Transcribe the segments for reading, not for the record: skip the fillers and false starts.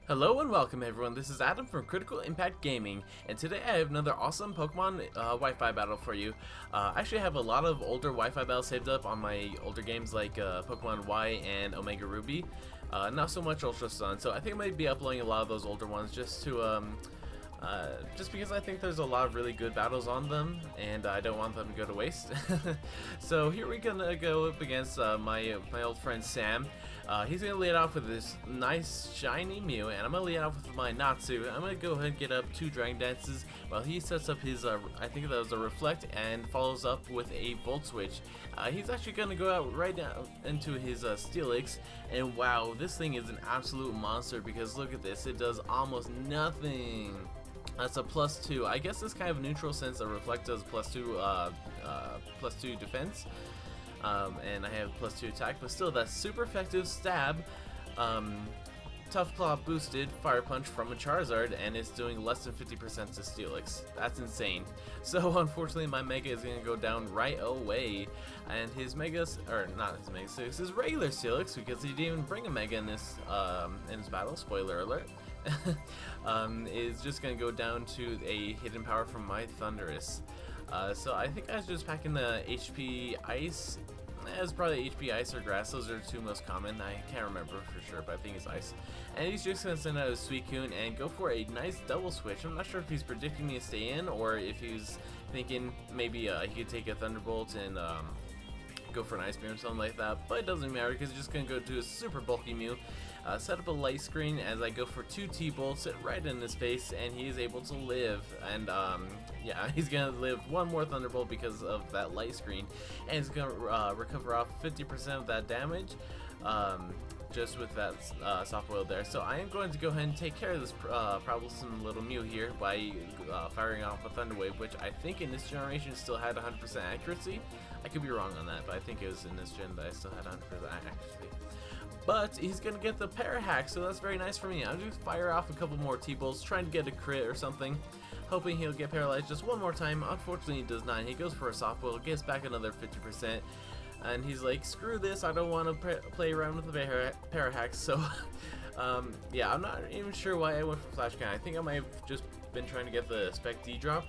Hello and welcome everyone, this is Adam from Critical Impact Gaming, and today I have another awesome Pokemon Wi-Fi battle for you. I actually have a lot of older Wi-Fi battles saved up on my older games like Pokemon Y and Omega Ruby. Not so much Ultra Sun, so I think I might be uploading a lot of those older ones just because I think there's a lot of really good battles on them, and I don't want them to go to waste. So here we're gonna go up against my old friend Sam. He's gonna lead off with this nice shiny Mew, and I'm gonna lead off with my Natsu. I'm gonna go ahead and get up 2 Dragon Dances while he sets up his, I think that was a Reflect, and follows up with a Volt Switch. He's actually gonna go out right now into his Steelix, and wow, this thing is an absolute monster because look at this, it does almost nothing. That's a +2. I guess it's kind of neutral since a Reflect does +2 defense. And I have +2 attack, but still that's super effective stab. Tough Claw boosted Fire Punch from a Charizard, and it's doing less than 50% to Steelix. That's insane. So unfortunately my Mega is going to go down right away, and his Mega, or not his Mega Steelix, his regular Steelix, because he didn't even bring a Mega in this battle, spoiler alert, is just going to go down to a hidden power from my Thundurus. So I think I was just packing the HP Ice. It's probably HP Ice or Grass. Those are the 2 most common. I can't remember for sure, but I think it's Ice. And he's just going to send out a Suicune and go for a nice double switch. I'm not sure if he's predicting me to stay in or if he's thinking maybe he could take a Thunderbolt and go for an Ice Beam or something like that. But it doesn't matter because he's just going to go to a super bulky Mew. Set up a light screen as I go for 2 T-bolts right in his face, and he is able to live. And yeah, he's gonna live 1 more Thunderbolt because of that light screen, and he's gonna recover off 50% of that damage just with that soft boil there. So I am going to go ahead and take care of this troublesome little Mew here by firing off a Thunder Wave, which I think in this generation still had 100% accuracy. I could be wrong on that, but I think it was in this gen that I still had 100% accuracy. But he's gonna get the Parahack, so that's very nice for me. I'll just fire off a couple more T-bolts, trying to get a crit or something, hoping he'll get paralyzed just 1 more time. Unfortunately, he does not. He goes for a soft boil, gets back another 50%, and he's like, screw this, I don't want to play around with the Parahack. So yeah, I'm not even sure why I went for Flash Cannon. I think I might have just been trying to get the Spec D drop.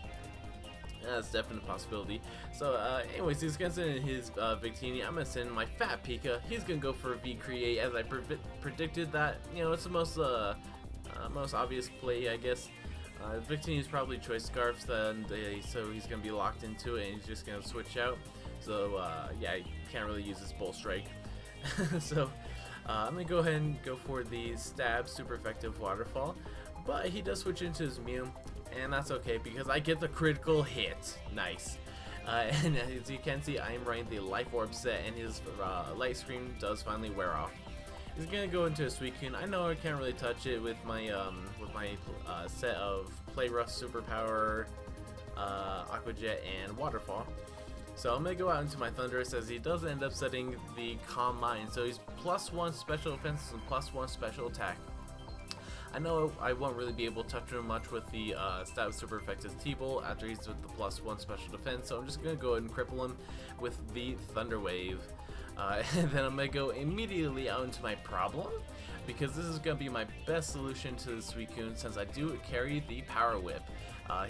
That's definitely a possibility. So anyways, he's gonna send in his Victini. I'm gonna send in my Fat Pika. He's gonna go for a V-Create, as I predicted that. You know, it's the most obvious play, I guess. Victini is probably Choice Scarfs, and so he's gonna be locked into it, and he's just gonna switch out. So yeah, he can't really use his Bull Strike. So I'm gonna go ahead and go for the Stab, super effective Waterfall, but he does switch into his Mew. And that's okay because I get the critical hit. Nice. And as you can see, I am running the Life Orb set, and his light screen does finally wear off. He's gonna go into a Suicune. I know I can't really touch it with my set of Play Rough, Superpower, Aqua Jet, and Waterfall. So I'm gonna go out into my Thundurus, as he does end up setting the Calm Mind. So he's +1 special defense and +1 special attack. I know I won't really be able to touch him much with the Stab Super Effective T-Bolt after he's with the +1 special defense, so I'm just going to go ahead and cripple him with the Thunder Wave. And then I'm going to go immediately out into my Problem, because this is going to be my best solution to the Suicune since I do carry the Power Whip.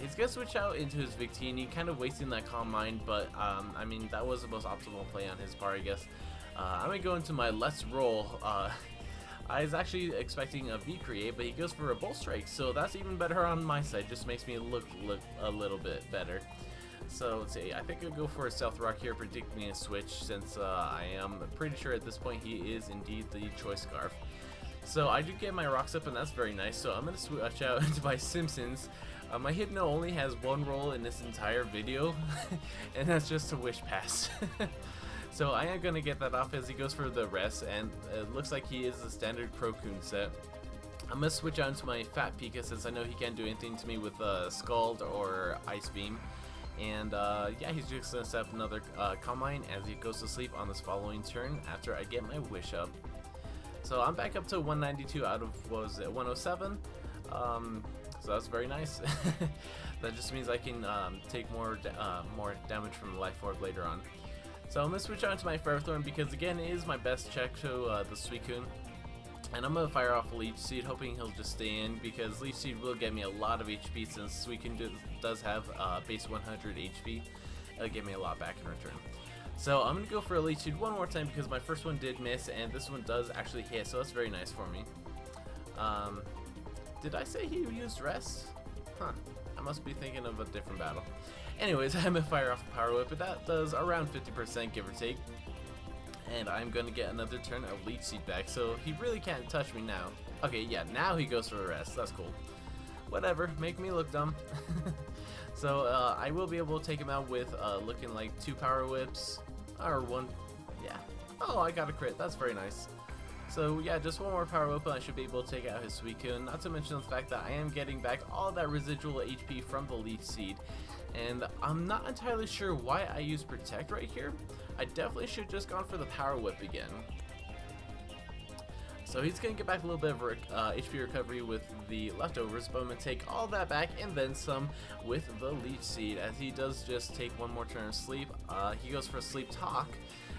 He's going to switch out into his Victini, kind of wasting that Calm Mind, but I mean, that was the most optimal play on his part, I guess. I'm going to go into my Let's Roll. I was actually expecting a V-Create, but he goes for a Bull Strike, so that's even better on my side. Just makes me look a little bit better. So let's see, I think I'll go for a Stealth Rock here, predicting a switch, since I am pretty sure at this point he is indeed the Choice Scarf. So I do get my rocks up, and that's very nice. So I'm going to switch out into my Simpsons. My Hypno only has 1 roll in this entire video, and that's just a Wish Pass. So I am going to get that off as he goes for the rest, and it looks like he is the standard Crocoon set. I'm going to switch out into my Fat Pika since I know he can't do anything to me with Scald or Ice Beam. And yeah, he's just going to set up another Calm Mind as he goes to sleep on this following turn after I get my Wish up. So I'm back up to 192 out of, what was it, 107? So that's very nice. That just means I can take more damage from the Life Orb later on. So I'm going to switch on to my Ferrothorn because, again, it is my best check to the Suicune. And I'm gonna fire off a Leech Seed, hoping he'll just stay in, because Leech Seed will get me a lot of HP since Suicune does have base 100 HP. It'll give me a lot back in return. So I'm gonna go for a Leech Seed one more time because my first one did miss, and this one does actually hit, so that's very nice for me. Did I say he used Rest? Huh. I must be thinking of a different battle. Anyways, I'm gonna fire off a Power Whip, but that does around 50%, give or take. And I'm gonna get another turn of Leech Seed back, so he really can't touch me now. Okay, yeah, now he goes for the Rest. That's cool. Whatever, make me look dumb. So I will be able to take him out with looking like 2 Power Whips, or 1. Yeah. Oh, I got a crit. That's very nice. So yeah, just 1 more Power Whip and I should be able to take out his Suicune. Not to mention the fact that I am getting back all that residual HP from the Leech Seed. And I'm not entirely sure why I use Protect right here. I definitely should have just gone for the Power Whip again. So he's going to get back a little bit of HP recovery with the leftovers, but I'm going to take all that back and then some with the Leech Seed, as he does just take 1 more turn of sleep. He goes for a Sleep Talk,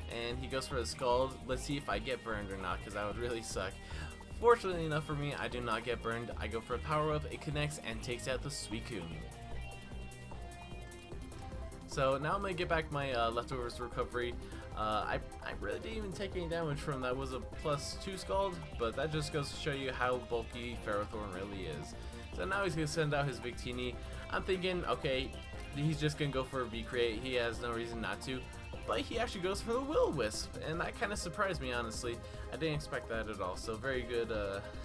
and he goes for a Scald. Let's see if I get burned or not, because that would really suck. Fortunately enough for me, I do not get burned. I go for a Power Up, it connects and takes out the Suicune. So now I'm going to get back my leftovers recovery. I really didn't even take any damage from that. Was a +2 Scald, but that just goes to show you how bulky Ferrothorn really is. So now he's going to send out his Victini. I'm thinking, okay, he's just going to go for a V-Create. He has no reason not to. But he actually goes for the Will-O-Wisp, and that kind of surprised me, honestly. I didn't expect that at all, so very good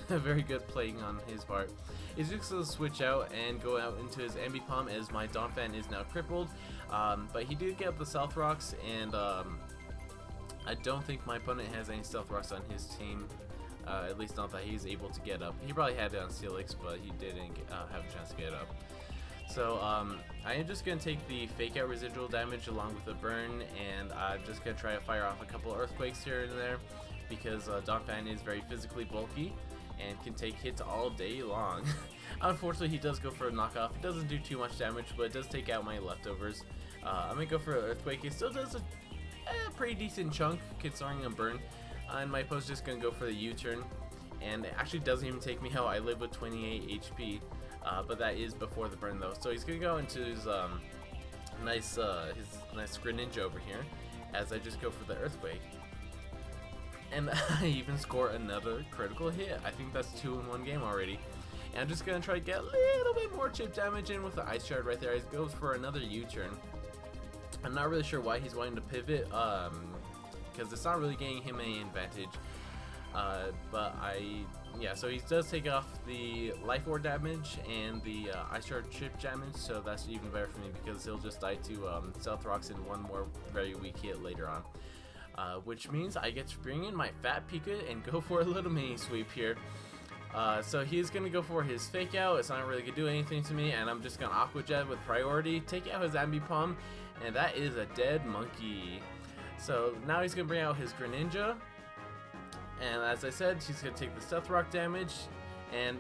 very good playing on his part. He's just going to switch out and go out into his Ambipom, as my Donphan is now crippled. But he did get up the Stealth Rocks, and I don't think my opponent has any Stealth Rocks on his team. At least not that he's able to get up. He probably had it on Steelix, but he didn't have a chance to get up. So I am just going to take the Fake Out residual damage along with the burn, and I'm just going to try to fire off a couple of Earthquakes here and there, because Donphan is very physically bulky and can take hits all day long. Unfortunately, he does go for a knockoff. It doesn't do too much damage, but it does take out my leftovers. I'm going to go for an Earthquake. It still does a pretty decent chunk considering a burn. And my opponent's just going to go for the U-turn. And it actually doesn't even take me out. I live with 28 HP. But that is before the burn though. So he's going to go into his nice Greninja over here, as I just go for the Earthquake. And I even score another critical hit. I think that's 2 in 1 game already. And I'm just going to try to get a little bit more chip damage in with the Ice Shard right there. He goes for another U-turn. I'm not really sure why he's wanting to pivot, because it's not really getting him any advantage. So he does take off the Life Orb damage and the Ice Shard chip damage, so that's even better for me because he'll just die to Stealth Rocks in 1 more very weak hit later on. Which means I get to bring in my Fat Pika and go for a little mini sweep here. So he's going to go for his Fake Out. It's not really going to do anything to me, and I'm just going to Aqua Jet with priority, take out his Ambipom, and that is a dead monkey. So now he's going to bring out his Greninja, and as I said, he's going to take the Stealth Rock damage and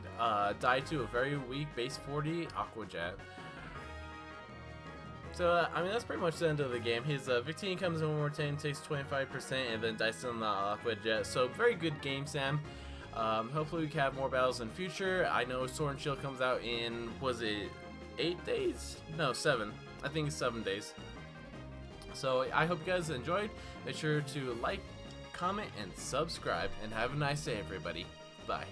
die to a very weak base 40 Aqua Jet. So, I mean, that's pretty much the end of the game. His Victini comes in 1 more time, takes 25%, and then dies on the Aqua Jet. So, very good game, Sam. Hopefully we can have more battles in future. I know Sword and Shield comes out in, was it 8 days? No, 7. I think it's 7 days. So, I hope you guys enjoyed. Make sure to like, comment, and subscribe. And have a nice day, everybody. Bye.